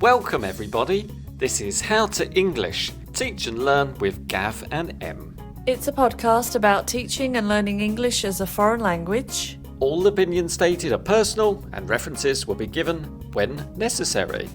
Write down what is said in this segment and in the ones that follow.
Welcome everybody, this is How to English, Teach and Learn with Gav and Em. It's a podcast about teaching and learning English as a foreign language. All opinions stated are personal and references will be given when necessary.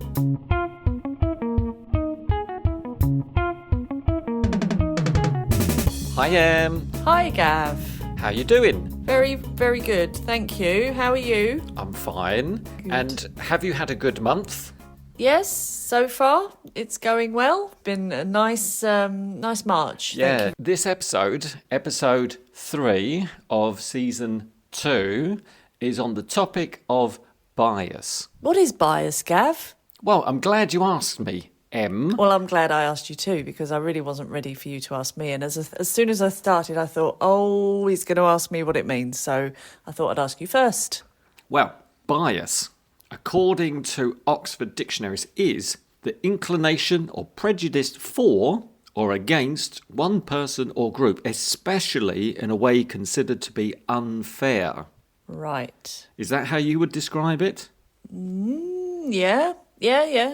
Hi Em. Hi Gav. How you doing? Very, very good, thank you. How are you? I'm fine. Good. And have you had a good month? Yes, so far it's going well. Been a nice March. Yeah, Thank this episode 3 of season 2, is on the topic of bias. you. What is bias, Gav? Well, I'm glad you asked me, Em. Well, I'm glad I asked you too, because I really wasn't ready for you to ask me. And as soon as I started, I thought, oh, he's going to ask me what it means. So I thought I'd ask you first. Well, bias, according to Oxford dictionaries, is the inclination or prejudice for or against one person or group, especially in a way considered to be unfair. Right. Is that how you would describe it? Yeah.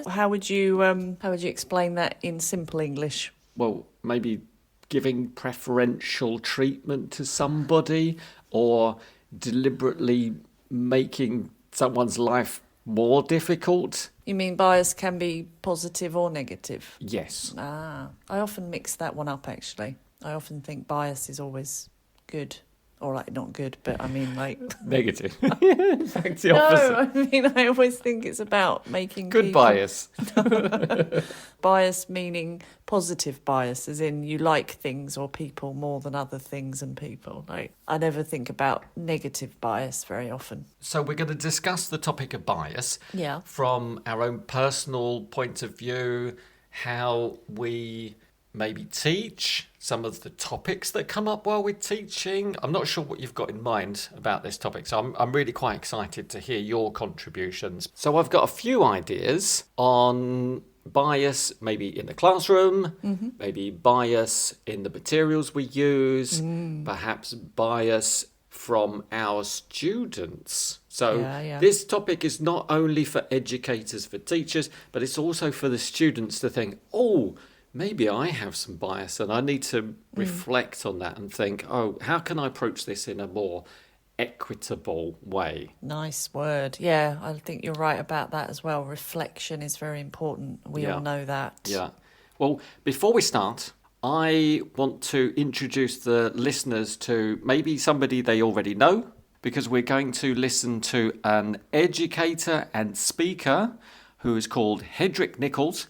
How would you explain that in simple English? Well, maybe giving preferential treatment to somebody or deliberately making someone's life more difficult. You mean bias can be positive or negative? Yes. I often mix that one up, actually. I often think bias is always good. Or, like, not good, but I mean, like... Negative. In fact, the opposite. No, I mean, I always think it's about making Good people... bias. Bias meaning positive bias, as in you like things or people more than other things and people. Like, I never think about negative bias very often. So we're going to discuss the topic of bias Yeah. from our own personal point of view, how we maybe teach, some of the topics that come up while we're teaching. I'm not sure what you've got in mind about this topic, so I'm really quite excited to hear your contributions. So I've got a few ideas on bias, maybe in the classroom, maybe bias in the materials we use, perhaps bias from our students. So Yeah. this topic is not only for educators, for teachers, but it's also for the students to think, oh, maybe I have some bias and I need to reflect on that and think, oh, how can I approach this in a more equitable way? Nice word. Yeah, I think you're right about that as well. Reflection is very important. We all know that. Yeah. Well, before we start, I want to introduce the listeners to maybe somebody they already know, because we're going to listen to an educator and speaker who is called Hedreich Nichols.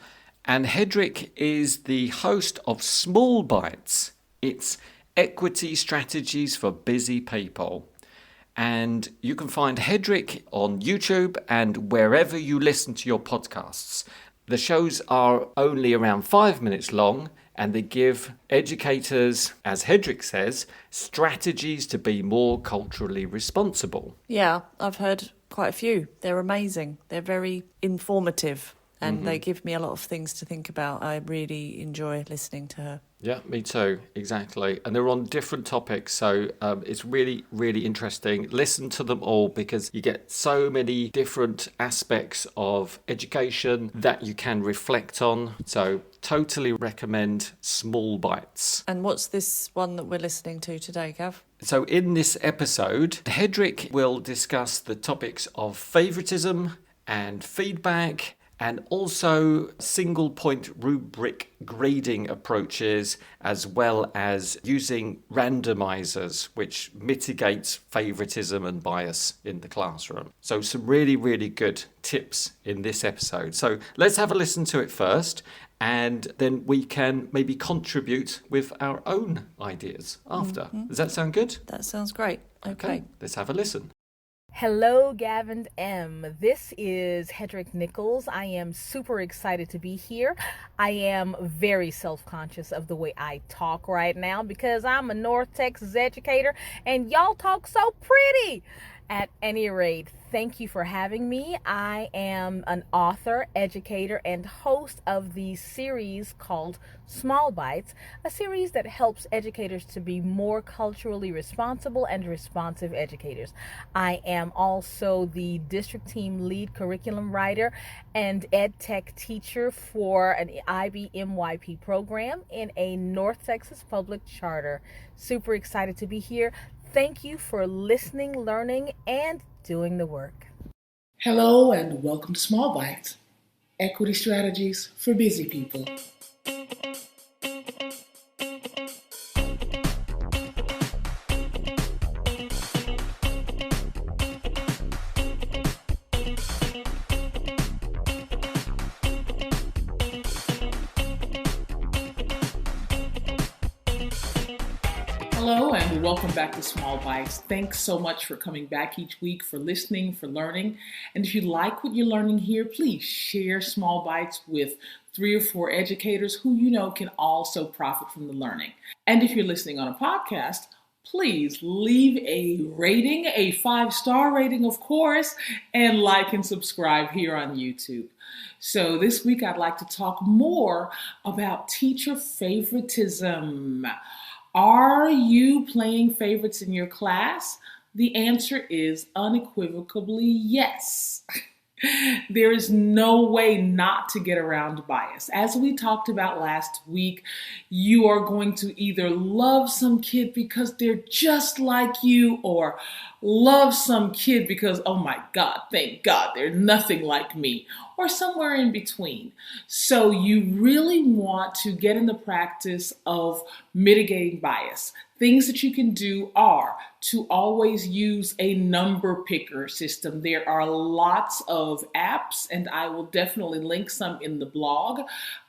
And Hedreich is the host of SmallBites. It's equity strategies for busy people. And you can find Hedreich on YouTube and wherever you listen to your podcasts. The shows are only around 5 minutes long, and they give educators, as Hedreich says, strategies to be more culturally responsible. Yeah, I've heard quite a few. They're amazing. They're very informative. And they give me a lot of things to think about. I really enjoy listening to her. Yeah, me too, exactly. And they're on different topics, so it's really, really interesting. Listen to them all because you get so many different aspects of education that you can reflect on. So totally recommend SmallBites. And what's this one that we're listening to today, Gav? So in this episode, Hedreich will discuss the topics of favouritism and feedback, and also single point rubric grading approaches, as well as using randomisers, which mitigates favouritism and bias in the classroom. So some really, really good tips in this episode. So let's have a listen to it first, and then we can maybe contribute with our own ideas after. Does that sound good? That sounds great. Okay. Let's have a listen. Hello, Gav and Em. This is Hedreich Nichols. I am super excited to be here. I am very self-conscious of the way I talk right now because I'm a North Texas educator and y'all talk so pretty. At any rate, thank you for having me. I am an author, educator, and host of the series called SmallBites, a series that helps educators to be more culturally responsible and responsive educators. I am also the district team lead curriculum writer and ed tech teacher for an IBMYP program in a North Texas public charter. Super excited to be here. Thank you for listening, learning, and doing the work. Hello and welcome to Small Bites, equity strategies for busy people. Hello and welcome back to Small Bites. Thanks so much for coming back each week, for listening, for learning. And if you like what you're learning here, please share Small Bites with 3 or 4 educators who you know can also profit from the learning. And if you're listening on a podcast, please leave a rating, a 5-star rating, of course, and like and subscribe here on YouTube. So this week I'd like to talk more about teacher favoritism. Are you playing favorites in your class? The answer is unequivocally yes. There is no way not to get around bias. As we talked about last week, you are going to either love some kid because they're just like you, or love some kid because, oh my God, thank God, they're nothing like me, or somewhere in between. So you really want to get in the practice of mitigating bias. Things that you can do are to always use a number picker system. There are lots of apps, and I will definitely link some in the blog,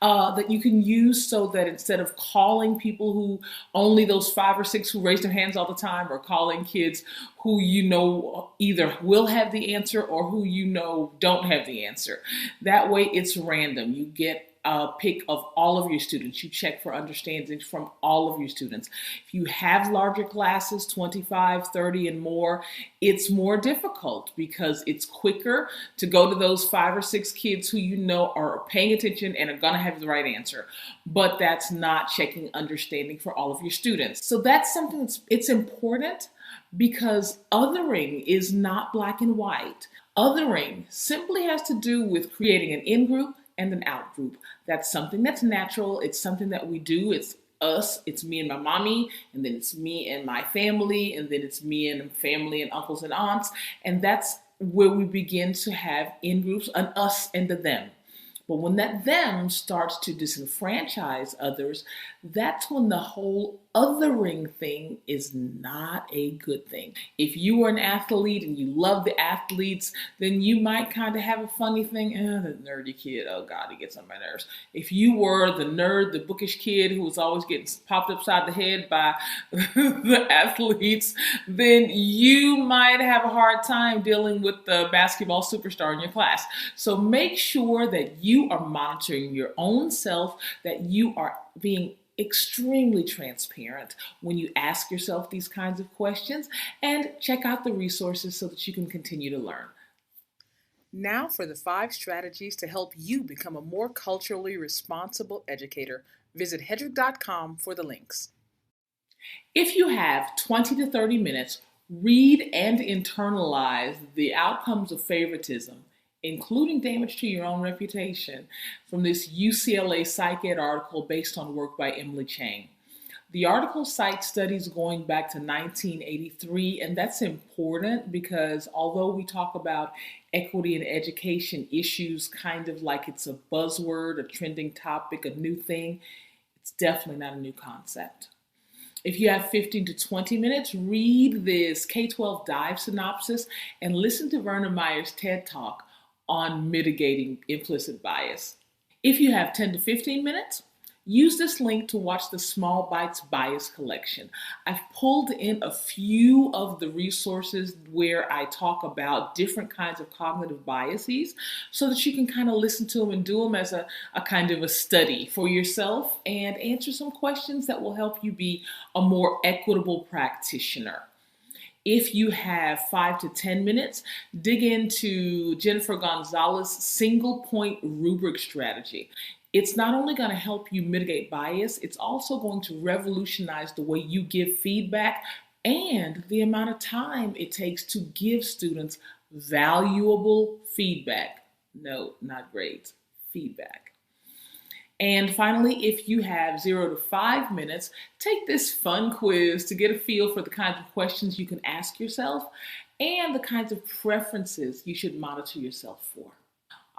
that you can use so that instead of calling people who only those 5 or 6 who raise their hands all the time, or calling kids who you know either will have the answer or who you know don't have the answer. That way it's random. You get a pick of all of your students. You check for understanding from all of your students. If you have larger classes, 25, 30 and more, it's more difficult because it's quicker to go to those 5 or 6 kids who you know are paying attention and are going to have the right answer. But that's not checking understanding for all of your students. So that's something it's important, because othering is not black and white. Othering simply has to do with creating an in-group and an out-group. That's something that's natural. It's something that we do. It's us, it's me and my mommy, and then it's me and my family, and then it's me and family and uncles and aunts. And that's where we begin to have in-groups, an us and a them. But when that them starts to disenfranchise others, that's when the whole othering thing is not a good thing. If you were an athlete and you love the athletes, then you might kind of have a funny thing, the nerdy kid, oh God, he gets on my nerves. If you were the nerd, the bookish kid who was always getting popped upside the head by the athletes, then you might have a hard time dealing with the basketball superstar in your class. So make sure that you are monitoring your own self, that you are being extremely transparent when you ask yourself these kinds of questions, and check out the resources so that you can continue to learn. Now for the 5 strategies to help you become a more culturally responsible educator. Visit hedreich.com for the links. If you have 20 to 30 minutes, read and internalize the outcomes of favoritism, including damage to your own reputation, from this UCLA Psych Ed article based on work by Emily Chang. The article cites studies going back to 1983, and that's important because although we talk about equity in education issues kind of like it's a buzzword, a trending topic, a new thing, it's definitely not a new concept. If you have 15 to 20 minutes, read this K-12 dive synopsis and listen to Werner Meyer's TED Talk on mitigating implicit bias. If you have 10 to 15 minutes, use this link to watch the Small Bites Bias Collection. I've pulled in a few of the resources where I talk about different kinds of cognitive biases so that you can kind of listen to them and do them as a kind of a study for yourself and answer some questions that will help you be a more equitable practitioner. If you have 5 to 10 minutes, dig into Jennifer Gonzalez's single point rubric strategy. It's not only going to help you mitigate bias, it's also going to revolutionize the way you give feedback and the amount of time it takes to give students valuable feedback. No, not grades, feedback. And finally, if you have 0 to 5 minutes, take this fun quiz to get a feel for the kinds of questions you can ask yourself and the kinds of preferences you should monitor yourself for.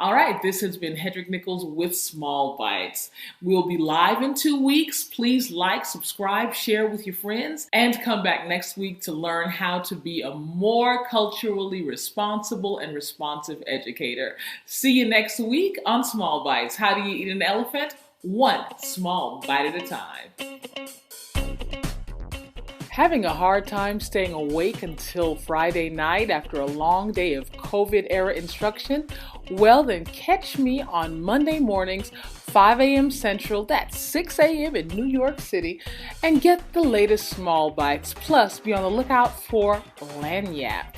All right, this has been Hedreich Nichols with Small Bites. We'll be live in 2 weeks. Please like, subscribe, share with your friends, and come back next week to learn how to be a more culturally responsible and responsive educator. See you next week on Small Bites. How do you eat an elephant? One small bite at a time. Having a hard time staying awake until Friday night after a long day of COVID-era instruction? Well, then catch me on Monday mornings, 5 a.m. Central, that's 6 a.m. in New York City, and get the latest Small Bites. Plus, be on the lookout for Lagniappe.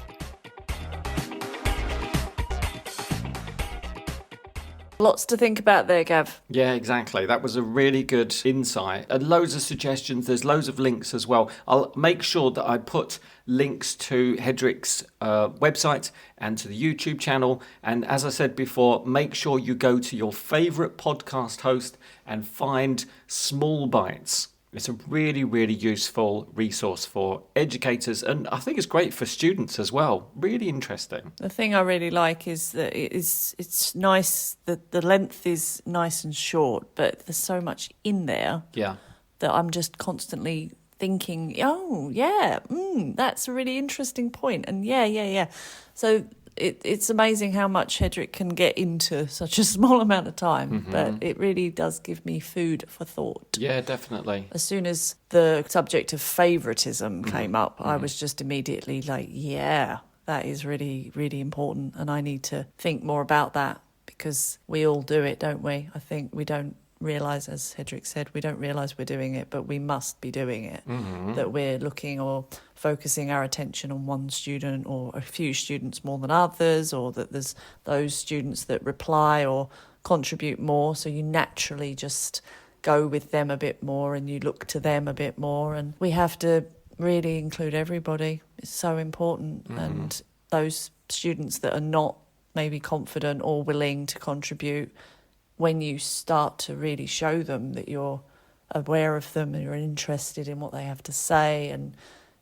Lots to think about there, Gav. Yeah, exactly. That was a really good insight. And loads of suggestions. There's loads of links as well. I'll make sure that I put links to Hedreich's website and to the YouTube channel. And as I said before, make sure you go to your favourite podcast host and find Small Bites. It's a really, really useful resource for educators, and I think it's great for students as well. Really interesting. The thing I really like is that it's nice, that the length is nice and short, but there's so much in there that I'm just constantly thinking, oh, yeah, that's a really interesting point. And yeah. So it's amazing how much Hedreich can get into such a small amount of time, but it really does give me food for thought. Yeah, definitely. As soon as the subject of favouritism came up, I was just immediately like, yeah, that is really, really important, and I need to think more about that, because we all do it, don't we? I think we don't realise, as Hedreich said, we don't realise we're doing it, but we must be doing it, that we're looking or focusing our attention on one student or a few students more than others, or that there's those students that reply or contribute more, so you naturally just go with them a bit more and you look to them a bit more, and we have to really include everybody. It's so important. And those students that are not maybe confident or willing to contribute, when you start to really show them that you're aware of them and you're interested in what they have to say, and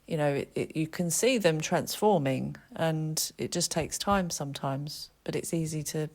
you know, you can see them transforming, and it just takes time sometimes, but it's easy to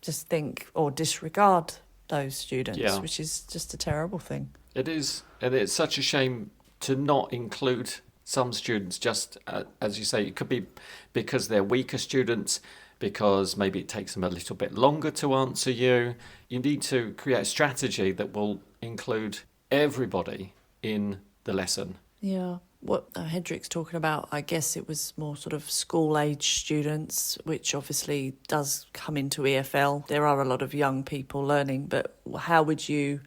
just think or disregard those students, which is just a terrible thing. It is, and it's such a shame to not include some students, just as you say, it could be because they're weaker students, because maybe it takes them a little bit longer to answer you. You need to create a strategy that will include everybody in the lesson. Yeah. What Hedreich's talking about, I guess it was more sort of school-age students, which obviously does come into EFL. There are a lot of young people learning, but how would you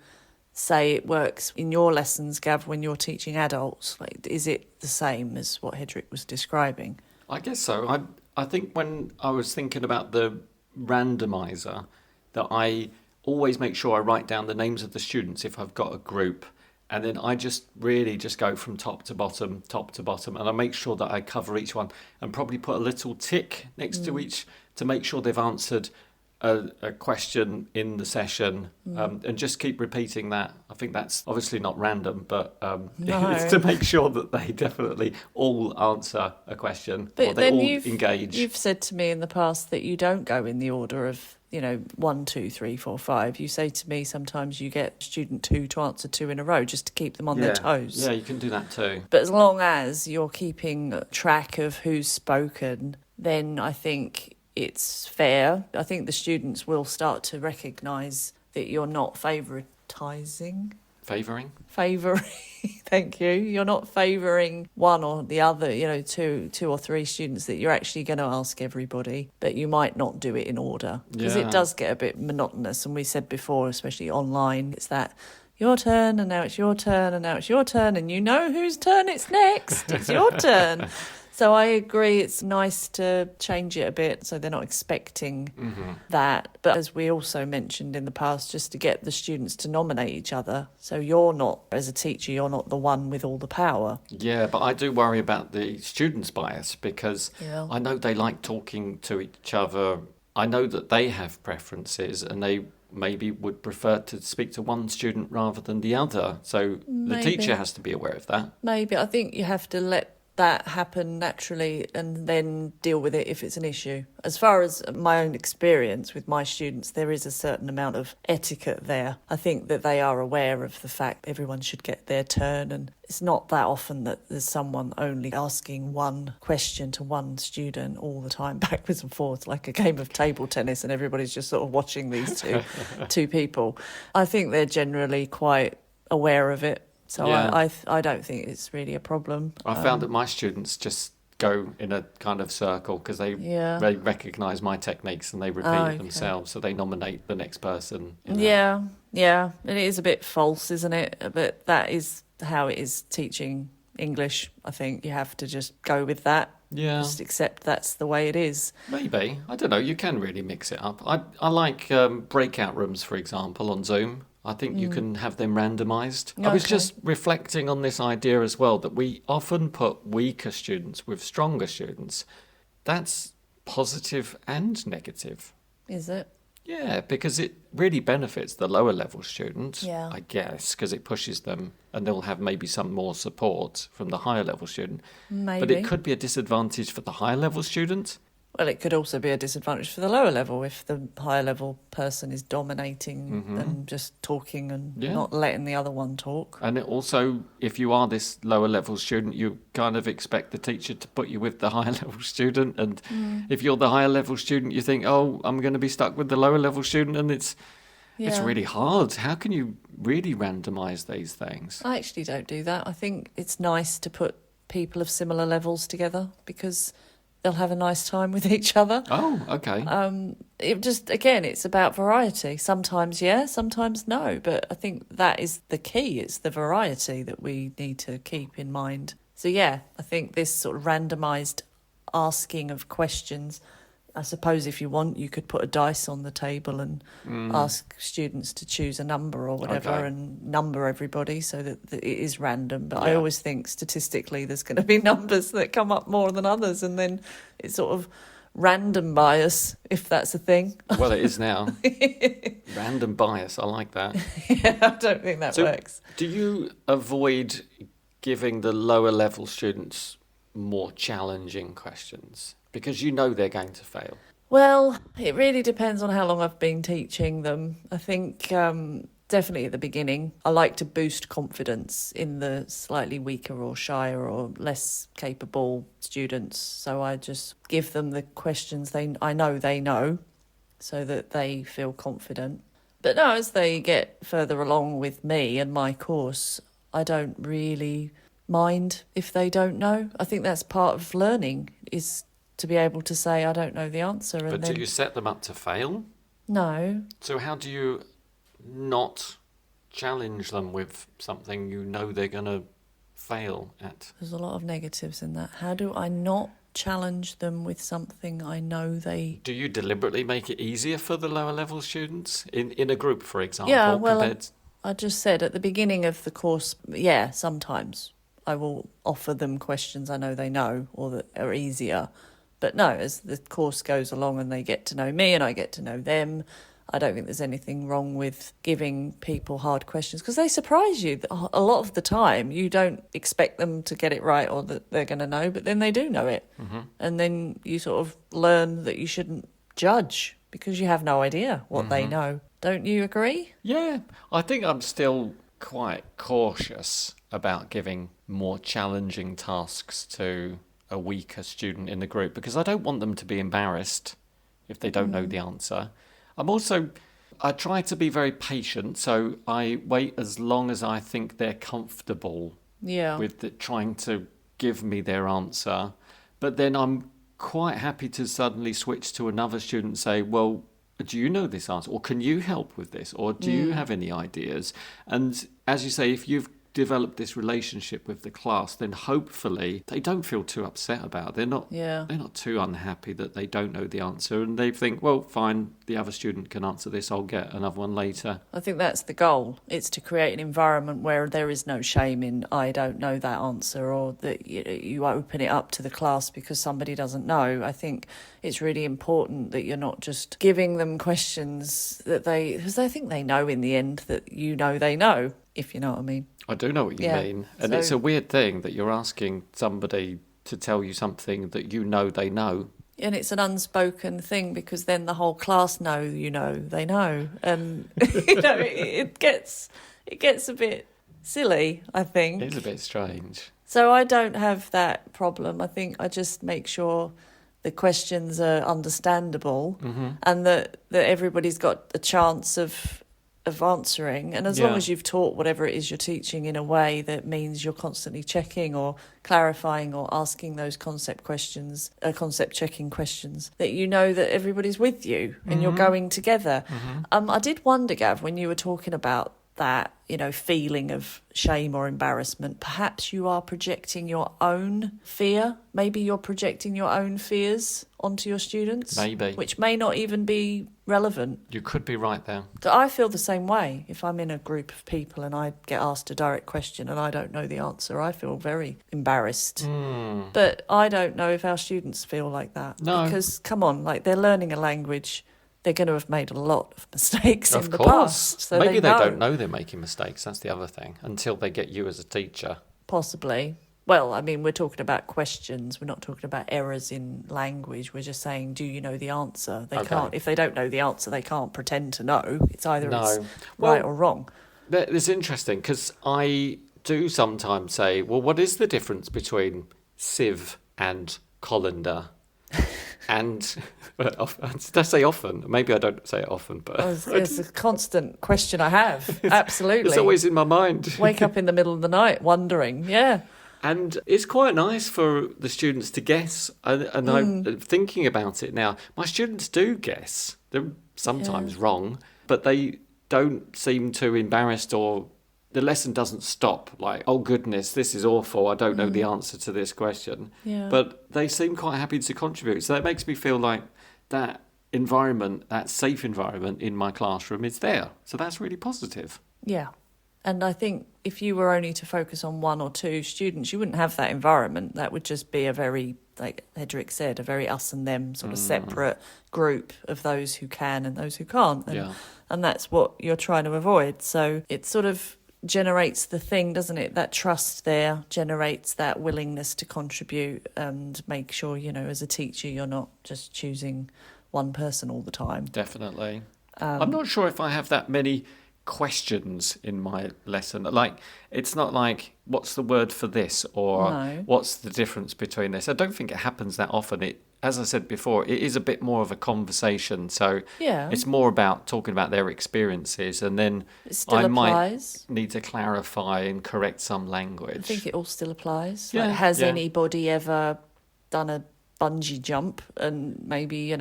say it works in your lessons, Gav, when you're teaching adults? Like, is it the same as what Hedreich was describing? I guess so. I think when I was thinking about the randomiser, that I always make sure I write down the names of the students if I've got a group. And then I just really just go from top to bottom, and I make sure that I cover each one and probably put a little tick next to each to make sure they've answered a question in the session, and just keep repeating that. I think that's obviously not random, but it's to make sure that they definitely all answer a question, but or they all engage. You've said to me in the past that you don't go in the order of 1, 2, 3, 4, 5. You say to me sometimes you get student 2 to answer 2 in a row just to keep them on their toes. Yeah, you can do that too. But as long as you're keeping track of who's spoken, then I think it's fair. I think the students will start to recognise that you're not favouring. Thank you. You're not favouring one or the other, two or three students, that you're actually going to ask everybody, but you might not do it in order, because it does get a bit monotonous. And we said before, especially online, it's that your turn, and now it's your turn, and now it's your turn, and you know whose turn it's next. It's your turn. So I agree, it's nice to change it a bit so they're not expecting that. But as we also mentioned in the past, just to get the students to nominate each other. So you're not, as a teacher, you're not the one with all the power. Yeah, but I do worry about the students' bias because I know they like talking to each other. I know that they have preferences and they maybe would prefer to speak to one student rather than the other. So the teacher has to be aware of that. Maybe. I think you have to let that happen naturally and then deal with it if it's an issue. As far as my own experience with my students, there is a certain amount of etiquette there. I think that they are aware of the fact everyone should get their turn, and it's not that often that there's someone only asking one question to one student all the time, backwards and forwards, like a game of table tennis, and everybody's just sort of watching these two people. I think they're generally quite aware of it. So I don't think it's really a problem. I found that my students just go in a kind of circle because they recognise my techniques and they repeat it themselves. So they nominate the next person. Yeah. It is a bit false, isn't it? But that is how it is teaching English. I think you have to just go with that. Yeah. Just accept that's the way it is. Maybe. I don't know. You can really mix it up. I like breakout rooms, for example, on Zoom. I think you can have them randomised. I was just reflecting on this idea as well, that we often put weaker students with stronger students. That's positive and negative. Is it? Yeah, because it really benefits the lower level students, I guess, because it pushes them and they'll have maybe some more support from the higher level student. Maybe. But it could be a disadvantage for the higher level student. Well, it could also be a disadvantage for the lower level if the higher level person is dominating and just talking and not letting the other one talk. And it also, if you are this lower level student, you kind of expect the teacher to put you with the higher level student. And if you're the higher level student, you think, oh, I'm going to be stuck with the lower level student. And it's really hard. How can you really randomise these things? I actually don't do that. I think it's nice to put people of similar levels together because they'll have a nice time with each other. Oh, okay. It's about variety. Sometimes sometimes no. But I think that is the key. It's the variety that we need to keep in mind. So I think this sort of randomised asking of questions, I suppose if you want, you could put a dice on the table and ask students to choose a number or whatever and number everybody so that it is random. But I always think statistically there's going to be numbers that come up more than others, and then it's sort of random bias, if that's a thing. Well, it is now. Random bias, I like that. I don't think that works. Do you avoid giving the lower level students more challenging questions? Because you know they're going to fail. Well, it really depends on how long I've been teaching them. I think definitely at the beginning, I like to boost confidence in the slightly weaker or shyer or less capable students. So I just give them the questions I know they know so that they feel confident. But no, as they get further along with me and my course, I don't really mind if they don't know. I think that's part of learning, is to be able to say, I don't know the answer. But do you set them up to fail? No. So how do you not challenge them with something you know they're going to fail at? There's a lot of negatives in that. How do I not challenge them with something I know they... Do you deliberately make it easier for the lower level students in a group, for example? Yeah, well, I just said at the beginning of the course, sometimes I will offer them questions I know they know or that are easier. But no, as the course goes along and they get to know me and I get to know them, I don't think there's anything wrong with giving people hard questions because they surprise you. A lot of the time, you don't expect them to get it right or that they're going to know, but then they do know it. Mm-hmm. And then you sort of learn that you shouldn't judge because you have no idea what they know. Don't you agree? Yeah, I think I'm still quite cautious about giving more challenging tasks to a weaker student in the group because I don't want them to be embarrassed if they don't know the answer. I try to be very patient, so I wait as long as I think they're comfortable with trying to give me their answer. But then I'm quite happy to suddenly switch to another student and say, well, do you know this answer? Or can you help with this? Or do you have any ideas? And as you say, if you've develop this relationship with the class, then hopefully they don't feel too upset about it. They're not too unhappy that they don't know the answer, and they think, well, fine, the other student can answer this, I'll get another one later. I think that's the goal. It's to create an environment where there is no shame in I don't know that answer, or that you open it up to the class because somebody doesn't know. I think it's really important that you're not just giving them questions because I think they know in the end that they know, if you know what I mean. I do know what you mean. And it's a weird thing that you're asking somebody to tell you something that you know they know. And it's an unspoken thing, because then the whole class know they know. And, it gets a bit silly, I think. It's a bit strange. So I don't have that problem. I think I just make sure the questions are understandable, and that everybody's got a chance of answering. And as long as you've taught whatever it is you're teaching in a way that means you're constantly checking or clarifying or asking those concept checking questions, that that everybody's with you and you're going together. I did wonder, Gav, when you were talking about that, feeling of shame or embarrassment, perhaps you are projecting your own fear. Maybe you're projecting your own fears onto your students. Maybe. Which may not even be relevant. You could be right there. I feel the same way. If I'm in a group of people and I get asked a direct question and I don't know the answer, I feel very embarrassed. But I don't know if our students feel like that. No. Because, come on, they're learning a language. They're going to have made a lot of mistakes in the course. past. So Maybe they don't know they're making mistakes. That's the other thing. Until they get you as a teacher. Possibly. Well, I mean, we're talking about questions. We're not talking about errors in language. We're just saying, do you know the answer? They can't. If they don't know the answer, they can't pretend to know. It's either it's right or wrong. It's interesting, because I do sometimes say, well, what is the difference between sieve and colander? And did I say often? Maybe I don't say it often, but it's a constant question I have. Absolutely, it's always in my mind. Wake up in the middle of the night wondering. Yeah, and it's quite nice for the students to guess. And I'm thinking about it now. My students do guess. They're sometimes wrong, but they don't seem too embarrassed, or the lesson doesn't stop like, oh goodness, this is awful, I don't know the answer to this question. Yeah. But they seem quite happy to contribute. So that makes me feel like that environment, that safe environment in my classroom is there. So that's really positive. Yeah. And I think if you were only to focus on one or two students, you wouldn't have that environment. That would just be a very, like Hedreich said, a very us and them sort of separate group of those who can and those who can't. And that's what you're trying to avoid. So it sort of generates the thing, doesn't it? That trust there generates that willingness to contribute and make sure, as a teacher, you're not just choosing one person all the time. Definitely. I'm not sure if I have that many questions in my lesson. Like, it's not like, what's the word for this? Or what's the difference between this? I don't think it happens that often. As I said before, it is a bit more of a conversation. So it's more about talking about their experiences, and then I might need to clarify and correct some language. I think it all still applies. Yeah, has anybody ever done a bungee jump? And maybe,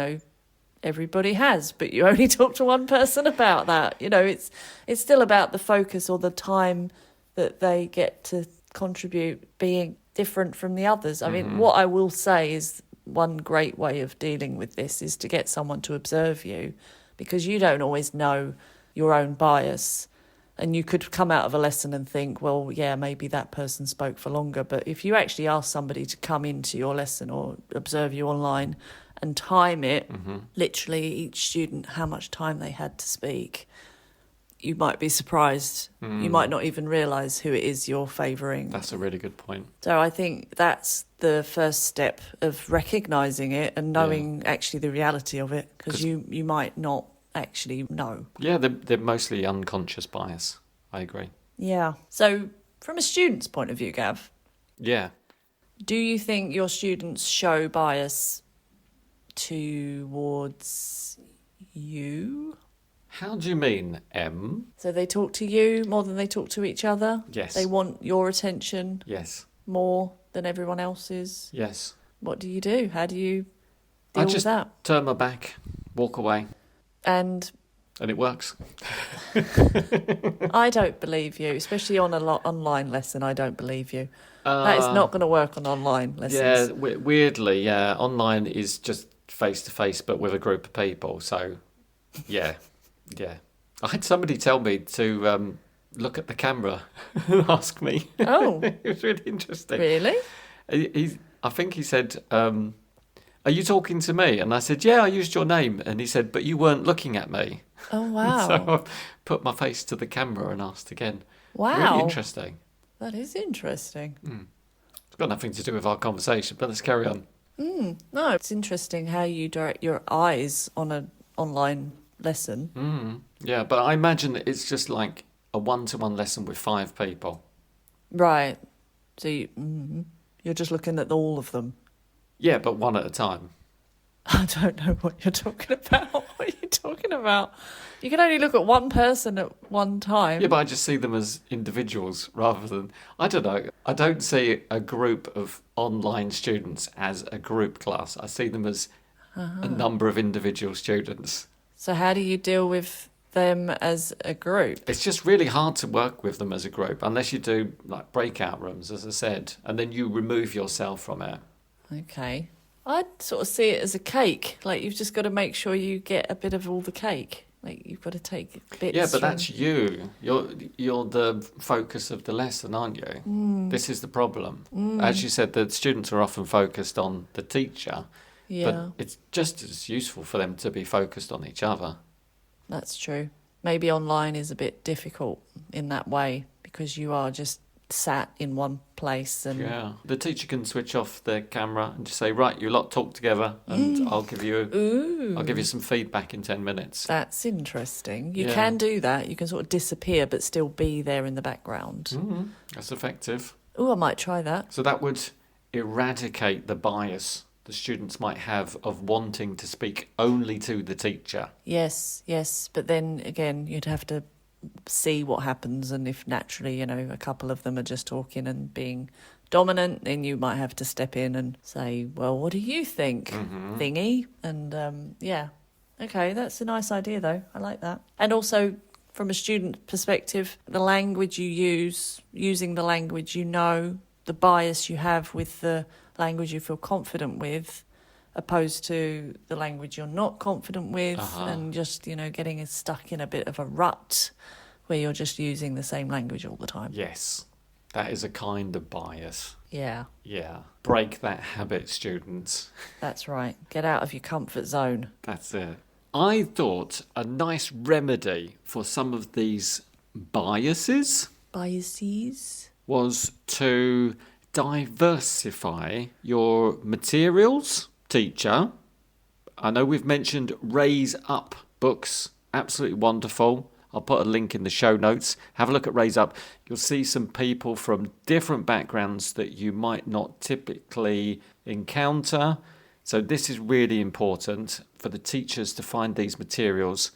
everybody has, but you only talk to one person about that. It's still about the focus or the time that they get to contribute being different from the others. I mean, what I will say is, one great way of dealing with this is to get someone to observe you, because you don't always know your own bias, and you could come out of a lesson and think, well, yeah, maybe that person spoke for longer. But if you actually ask somebody to come into your lesson or observe you online and time it, literally each student, how much time they had to speak, you might be surprised. You might not even realise who it is you're favouring. That's a really good point. So I think that's the first step of recognising it and knowing actually the reality of it, because you might not actually know. Yeah, they're mostly unconscious bias. I agree. Yeah. So from a student's point of view, Gav. Yeah. Do you think your students show bias towards you? How do you mean, Em? So they talk to you more than they talk to each other? Yes. They want your attention? Yes. More than everyone else's? Yes. What do you do? How do you deal with that? I just turn my back, walk away. And And it works. I don't believe you, especially on an online lesson. I don't believe you. That is not going to work on online lessons. Yeah, weirdly, yeah. Online is just face-to-face, but with a group of people. So, yeah. I had somebody tell me to look at the camera and ask me. Oh. It was really interesting. Really? I think he said, are you talking to me? And I said, yeah, I used your name. And he said, but you weren't looking at me. Oh, wow. So I put my face to the camera and asked again. Wow. Really interesting. That is interesting. It's got nothing to do with our conversation, but let's carry on. No, it's interesting how you direct your eyes on an online lesson. Yeah, but I imagine that it's just like a one-to-one lesson with 5 people. Right. So you're just looking at all of them. Yeah, but one at a time. I don't know what you're talking about. What are you talking about? You can only look at one person at one time. Yeah, but I just see them as individuals rather than... I don't know. I don't see a group of online students as a group class. I see them as a number of individual students. So how do you deal with them as a group? It's just really hard to work with them as a group unless you do like breakout rooms, as I said, and then you remove yourself from it. Okay. I'd sort of see it as a cake. Like, you've just got to make sure you get a bit of all the cake. Like, you've got to take bits. Yeah, but that's you. You're the focus of the lesson, aren't you? This is the problem. As you said, the students are often focused on the teacher, but it's just as useful for them to be focused on each other. That's true. Maybe online is a bit difficult in that way because you are just sat in one place and the teacher can switch off the camera and just say, right, you lot talk together and I'll give you some feedback in 10 minutes. That's interesting. You can do that. You can sort of disappear but still be there in the background. That's effective. Oh, I might try that. So that would eradicate the bias the students might have of wanting to speak only to the teacher. Yes, but then again you'd have to see what happens, and if naturally, a couple of them are just talking and being dominant, then you might have to step in and say, well, what do you think, thingy? And okay, that's a nice idea though. I like that. And also from a student perspective, the language you use, using the language the bias you have with the language you feel confident with, opposed to the language you're not confident with, and just, getting stuck in a bit of a rut where you're just using the same language all the time. Yes, that is a kind of bias. Yeah. Yeah. Break that habit, students. That's right. Get out of your comfort zone. That's it. I thought a nice remedy for some of these biases was to diversify your materials. Teacher, I know we've mentioned Raise Up books, absolutely wonderful. I'll put a link in the show notes. Have a look at Raise Up. You'll see some people from different backgrounds that you might not typically encounter. So this is really important for the teachers to find these materials.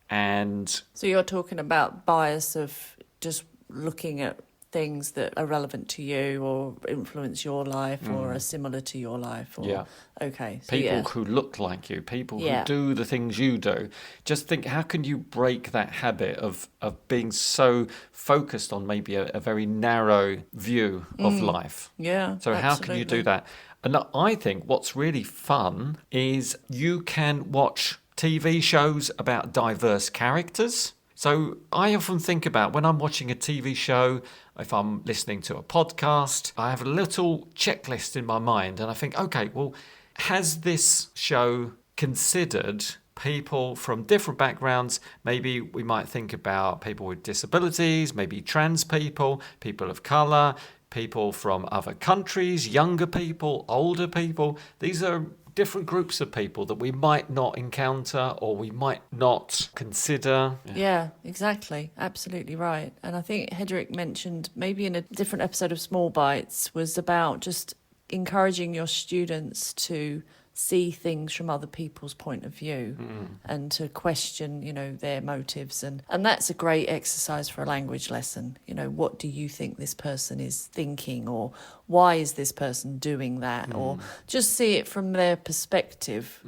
And so you're talking about bias of just looking at things that are relevant to you or influence your life or are similar to your life. Or, okay. So people who look like you, people who do the things you do. Just think, how can you break that habit of being so focused on maybe a very narrow view of life? Yeah, so how can you do that? And I think what's really fun is you can watch TV shows about diverse characters. So I often think about when I'm watching a TV show, if I'm listening to a podcast, I have a little checklist in my mind and I think, okay, well, has this show considered people from different backgrounds? Maybe we might think about people with disabilities, maybe trans people, people of colour, people from other countries, younger people, older people. These are different groups of people that we might not encounter or we might not consider. Yeah, exactly. Absolutely right. And I think Hedreich mentioned maybe in a different episode of Small Bites was about just encouraging your students to see things from other people's point of view and to question, their motives. And that's a great exercise for a language lesson. What do you think this person is thinking, or why is this person doing that? Or just see it from their perspective.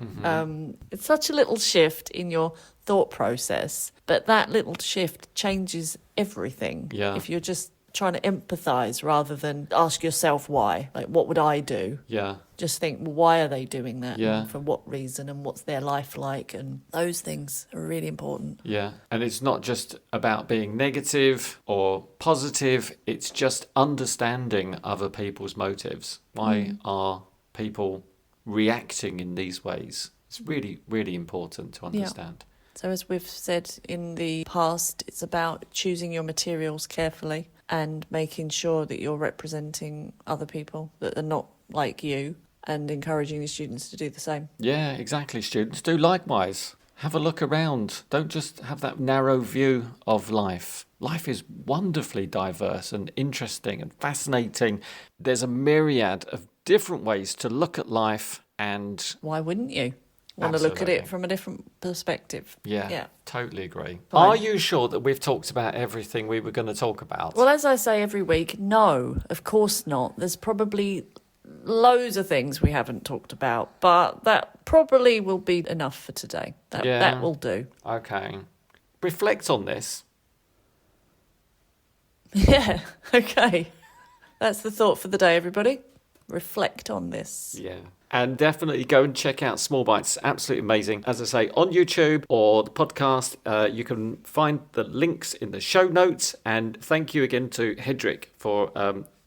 It's such a little shift in your thought process. But that little shift changes everything. Yeah. If you're just trying to empathise rather than ask yourself why. Like, what would I do? Yeah. Just think, well, why are they doing that? Yeah. And for what reason? And what's their life like? And those things are really important. Yeah. And it's not just about being negative or positive. It's just understanding other people's motives. Why are people reacting in these ways? It's really, really important to understand. So as we've said in the past, it's about choosing your materials carefully and making sure that you're representing other people that are not like you and encouraging the students to do the same. Yeah, exactly. Students, do likewise. Have a look around. Don't just have that narrow view of life. Life is wonderfully diverse and interesting and fascinating. There's a myriad of different ways to look at life, and Why wouldn't you want to look at Absolutely. it from a different perspective? yeah, totally agree. Fine. Are you sure that we've talked about everything we were going to talk about? Well, as I say every week, no, of course not. There's probably loads of things we haven't talked about, but that probably will be enough for today. That will do. Okay. Reflect on this. Yeah, okay. That's the thought for the day, everybody. Reflect on this. Yeah. And definitely go and check out Small Bites. Absolutely amazing. As I say, on YouTube or the podcast, you can find the links in the show notes. And thank you again to Hedreich for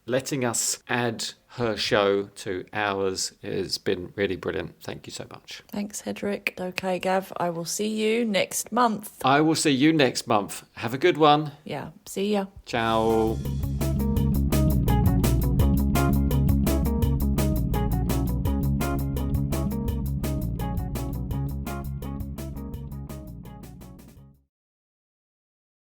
letting us add her show to ours. It's been really brilliant. Thank you so much. Thanks, Hedreich. Okay, Gav, I will see you next month. I will see you next month. Have a good one. Yeah, see ya. Ciao.